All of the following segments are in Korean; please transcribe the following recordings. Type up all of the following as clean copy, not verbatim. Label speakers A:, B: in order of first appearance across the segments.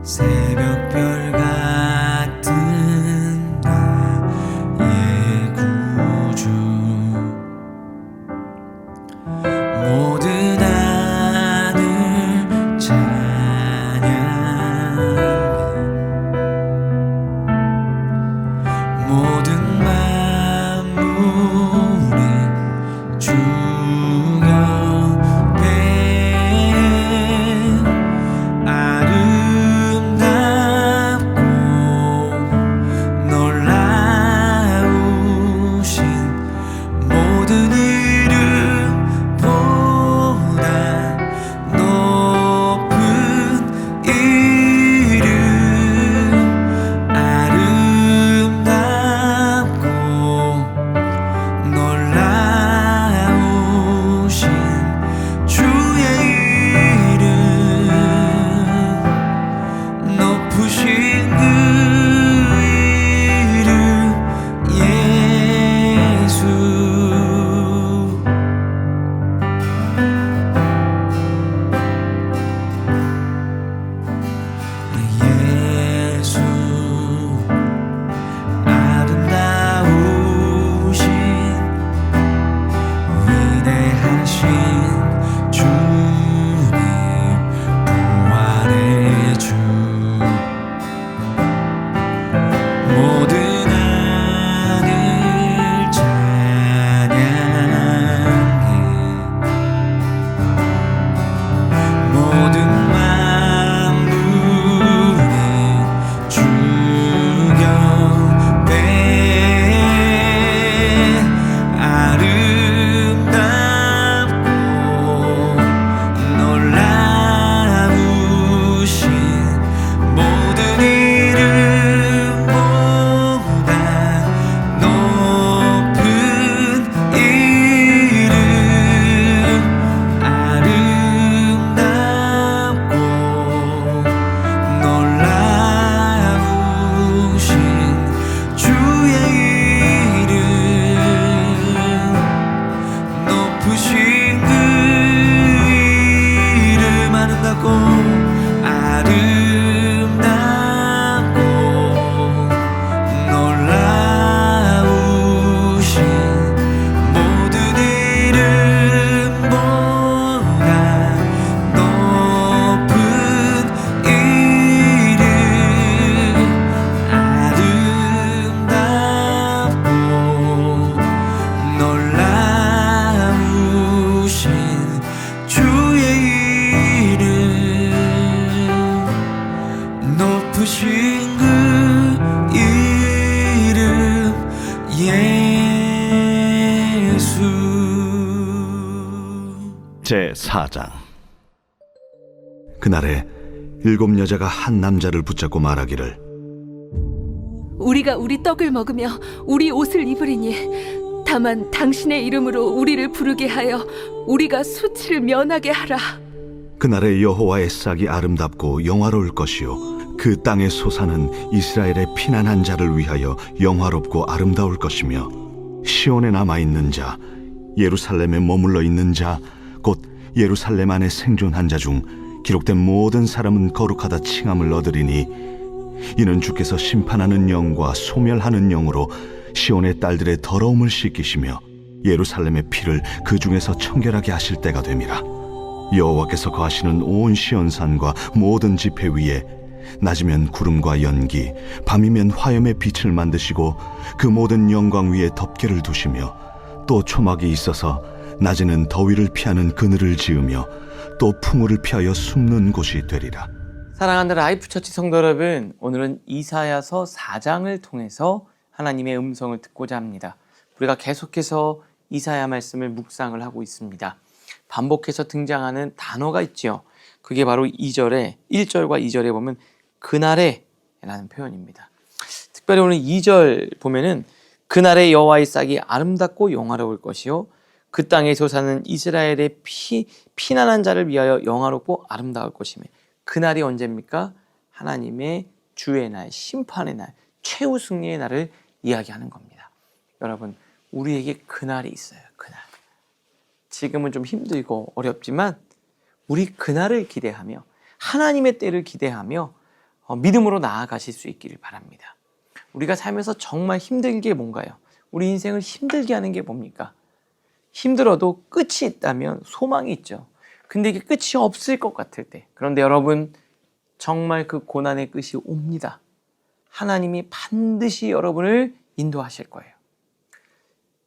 A: 새벽별 같은 나의 구주 모든 하늘 찬양해 모든 만물이 주 높으신 그 이름 예수.
B: 제4장. 그날에 7 여자가 한 남자를 붙잡고 말하기를,
C: 우리가 우리 떡을 먹으며 우리 옷을 입으리니 다만 당신의 이름으로 우리를 부르게 하여 우리가 수치를 면하게 하라.
B: 그날에 여호와의 싹이 아름답고 영화로울 것이요 그 땅의 소사는 이스라엘의 피난한 자를 위하여 영화롭고 아름다울 것이며, 시온에 남아있는 자, 예루살렘에 머물러 있는 자, 곧 예루살렘 안에 생존한 자 중 기록된 모든 사람은 거룩하다 칭함을 얻으리니, 이는 주께서 심판하는 영과 소멸하는 영으로 시온의 딸들의 더러움을 씻기시며 예루살렘의 피를 그 중에서 청결하게 하실 때가 됨이라. 여호와께서 거하시는 온 시온산과 모든 지폐 위에 낮이면 구름과 연기, 밤이면 화염의 빛을 만드시고 그 모든 영광 위에 덮개를 두시며, 또 초막이 있어서 낮에는 더위를 피하는 그늘을 지으며 또 풍우를 피하여 숨는 곳이 되리라.
D: 사랑하는 라이프처치 성도 여러분, 오늘은 이사야서 4장을 통해서 하나님의 음성을 듣고자 합니다. 우리가 계속해서 이사야 말씀을 묵상을 하고 있습니다. 반복해서 등장하는 단어가 있죠. 그게 바로 1절과 2절에 보면 그날에 라는 표현입니다. 특별히 오늘 2절 보면은 그날에 여호와의 싹이 아름답고 영화로울 것이요 그 땅에 솟아는 이스라엘의 피난한 자를 위하여 영화롭고 아름다울 것이며, 그날이 언제입니까? 하나님의 주의 날, 심판의 날, 최후 승리의 날을 이야기하는 겁니다. 여러분, 우리에게 그날이 있어요. 그날. 지금은 좀 힘들고 어렵지만 우리 그날을 기대하며 하나님의 때를 기대하며 믿음으로 나아가실 수 있기를 바랍니다. 우리가 살면서 정말 힘든 게 뭔가요? 우리 인생을 힘들게 하는 게 뭡니까? 힘들어도 끝이 있다면 소망이 있죠. 근데 이게 끝이 없을 것 같을 때, 그런데 여러분 정말 그 고난의 끝이 옵니다. 하나님이 반드시 여러분을 인도하실 거예요.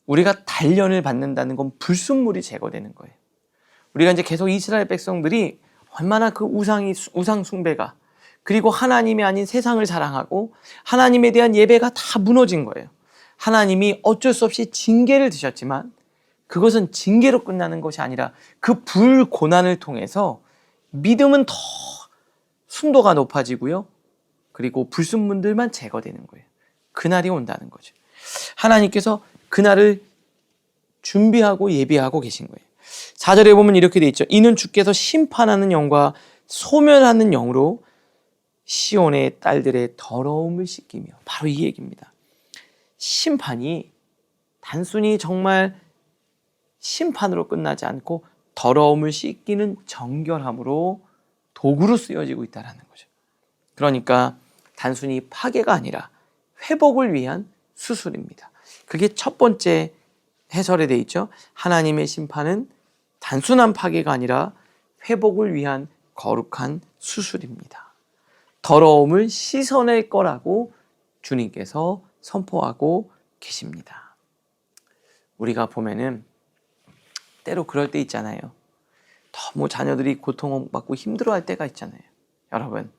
D: 우리가 단련을 받는다는 건 불순물이 제거되는 거예요. 우리가 이제 계속 이스라엘 백성들이 얼마나 그 우상 숭배가, 그리고 하나님이 아닌 세상을 사랑하고 하나님에 대한 예배가 다 무너진 거예요. 하나님이 어쩔 수 없이 징계를 드셨지만 그것은 징계로 끝나는 것이 아니라 그 불고난을 통해서 믿음은 더 순도가 높아지고요. 그리고 불순물들만 제거되는 거예요. 그날이 온다는 거죠. 하나님께서 그날을 준비하고 예비하고 계신 거예요. 4절에 보면 이렇게 돼 있죠. 이는 주께서 심판하는 영과 소멸하는 영으로 시온의 딸들의 더러움을 씻기며, 바로 이 얘기입니다. 심판이 단순히 정말 심판으로 끝나지 않고 더러움을 씻기는 정결함으로 도구로 쓰여지고 있다는 거죠. 그러니까 단순히 파괴가 아니라 회복을 위한 수술입니다. 그게 첫 번째 해설에 되어 있죠. 하나님의 심판은 단순한 파괴가 아니라 회복을 위한 거룩한 수술입니다. 더러움을 씻어낼 거라고 주님께서 선포하고 계십니다. 우리가 보면은 때로 그럴 때 있잖아요. 너무 자녀들이 고통받고 힘들어할 때가 있잖아요. 여러분,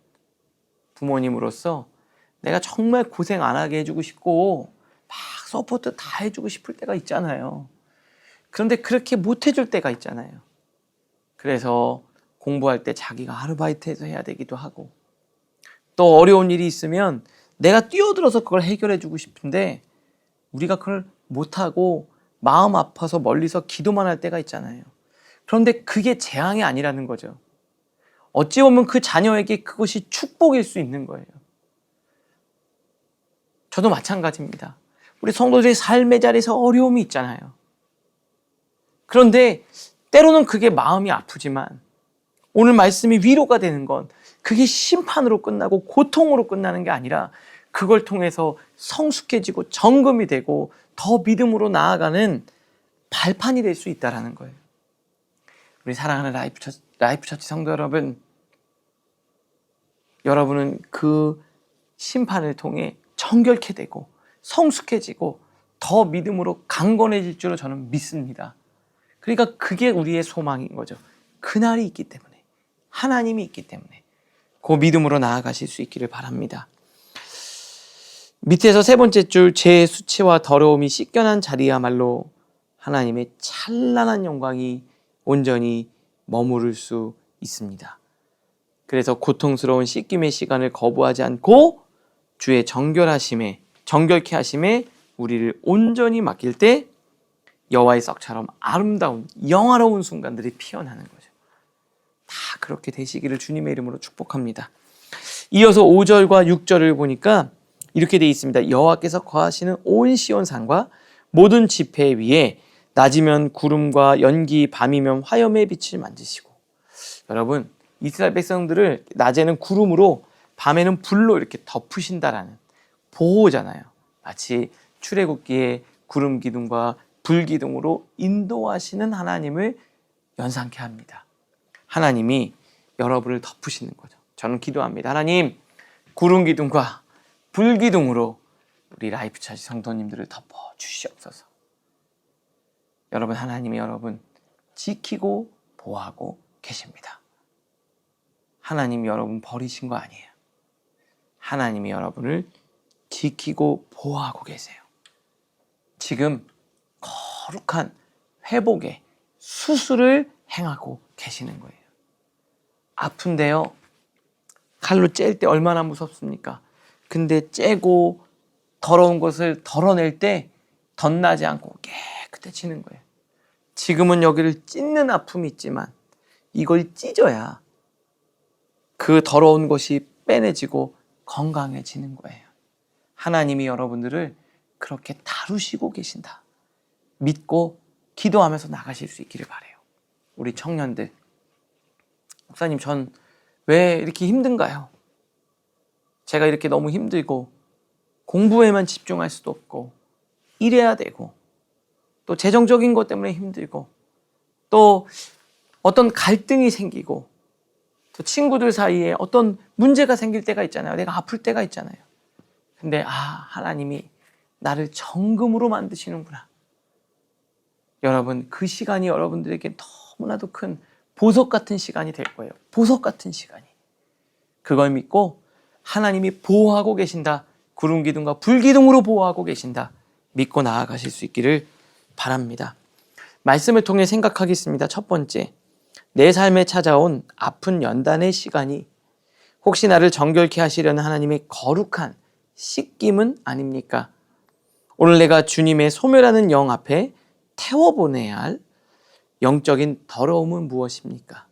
D: 부모님으로서 내가 정말 고생 안 하게 해주고 싶고 막 서포트 다 해주고 싶을 때가 있잖아요. 그런데 그렇게 못 해줄 때가 있잖아요. 그래서 공부할 때 자기가 아르바이트해서 해야 되기도 하고, 또 어려운 일이 있으면 내가 뛰어들어서 그걸 해결해주고 싶은데 우리가 그걸 못하고 마음 아파서 멀리서 기도만 할 때가 있잖아요. 그런데 그게 재앙이 아니라는 거죠. 어찌 보면 그 자녀에게 그것이 축복일 수 있는 거예요. 저도 마찬가지입니다. 우리 성도들의 삶의 자리에서 어려움이 있잖아요. 그런데 때로는 그게 마음이 아프지만 오늘 말씀이 위로가 되는 건 그게 심판으로 끝나고 고통으로 끝나는 게 아니라 그걸 통해서 성숙해지고 정금이 되고 더 믿음으로 나아가는 발판이 될 수 있다는 거예요. 우리 사랑하는 라이프처치 성도 여러분, 여러분은 그 심판을 통해 정결케 되고 성숙해지고 더 믿음으로 강건해질 줄로 저는 믿습니다. 그러니까 그게 우리의 소망인 거죠. 그날이 있기 때문에, 하나님이 있기 때문에 그 믿음으로 나아가실 수 있기를 바랍니다. 밑에서 세 번째 줄, 죄의 수치와 더러움이 씻겨난 자리야말로 하나님의 찬란한 영광이 온전히 머무를 수 있습니다. 그래서 고통스러운 씻김의 시간을 거부하지 않고 주의 정결케 하심에 우리를 온전히 맡길 때 여호와의 썩처럼 아름다운 영화로운 순간들이 피어나는 거죠. 다 그렇게 되시기를 주님의 이름으로 축복합니다. 이어서 5절과 6절을 보니까 이렇게 되어 있습니다. 여호와께서 거하시는 온 시온산과 모든 지폐 위에 낮이면 구름과 연기, 밤이면 화염의 빛을 만지시고, 여러분 이스라엘 백성들을 낮에는 구름으로 밤에는 불로 이렇게 덮으신다라는 보호잖아요. 마치 출애굽기에 구름 기둥과 불 기둥으로 인도하시는 하나님을 연상케 합니다. 하나님이 여러분을 덮으시는 거죠. 저는 기도합니다. 하나님, 구름 기둥과 불 기둥으로 우리 라이프처치 성도님들을 덮어 주시옵소서. 여러분, 하나님이 여러분 지키고 보호하고 계십니다. 하나님이 여러분 버리신 거 아니에요. 하나님이 여러분을 지키고 보호하고 계세요. 지금 거룩한 회복의 수술을 행하고 계시는 거예요. 아픈데요, 칼로 찔 때 얼마나 무섭습니까? 근데 째고 더러운 것을 덜어낼 때 덧나지 않고 깨끗해지는 거예요. 지금은 여기를 찢는 아픔이 있지만 이걸 찢어야 그 더러운 것이 빼내지고 건강해지는 거예요. 하나님이 여러분들을 그렇게 다루시고 계신다. 믿고 기도하면서 나가실 수 있기를 바라요. 우리 청년들, 목사님 전 왜 이렇게 힘든가요? 제가 이렇게 너무 힘들고 공부에만 집중할 수도 없고 일해야 되고 또 재정적인 것 때문에 힘들고 또 어떤 갈등이 생기고 또 친구들 사이에 어떤 문제가 생길 때가 있잖아요. 내가 아플 때가 있잖아요. 근데 하나님이 나를 정금으로 만드시는구나. 여러분, 그 시간이 여러분들에게 너무나도 큰 보석 같은 시간이 될 거예요. 보석 같은 시간이. 그걸 믿고 하나님이 보호하고 계신다. 구름 기둥과 불 기둥으로 보호하고 계신다. 믿고 나아가실 수 있기를 바랍니다. 말씀을 통해 생각하겠습니다. 첫 번째, 내 삶에 찾아온 아픈 연단의 시간이 혹시 나를 정결케 하시려는 하나님의 거룩한 씻김은 아닙니까? 오늘 내가 주님의 소멸하는 영 앞에 태워보내야 할 영적인 더러움은 무엇입니까?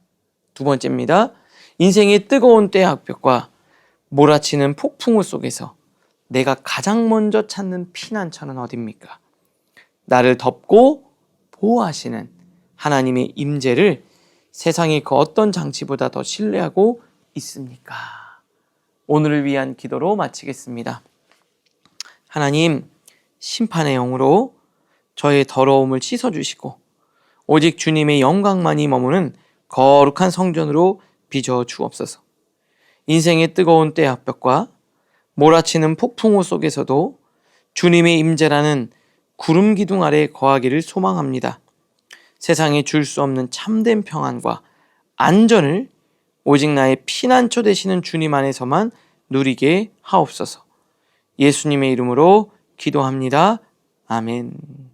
D: 두 번째입니다. 인생의 뜨거운 때학벽과 몰아치는 폭풍우 속에서 내가 가장 먼저 찾는 피난처는 어디입니까? 나를 덮고 보호하시는 하나님의 임재를 세상의 그 어떤 장치보다 더 신뢰하고 있습니까? 오늘을 위한 기도로 마치겠습니다. 하나님, 심판의 영으로 저의 더러움을 씻어주시고 오직 주님의 영광만이 머무는 거룩한 성전으로 빚어 주옵소서. 인생의 뜨거운 때압벽과 몰아치는 폭풍우 속에서도 주님의 임재라는 구름 기둥 아래 거하기를 소망합니다. 세상에 줄 수 없는 참된 평안과 안전을 오직 나의 피난처 되시는 주님 안에서만 누리게 하옵소서. 예수님의 이름으로 기도합니다. 아멘.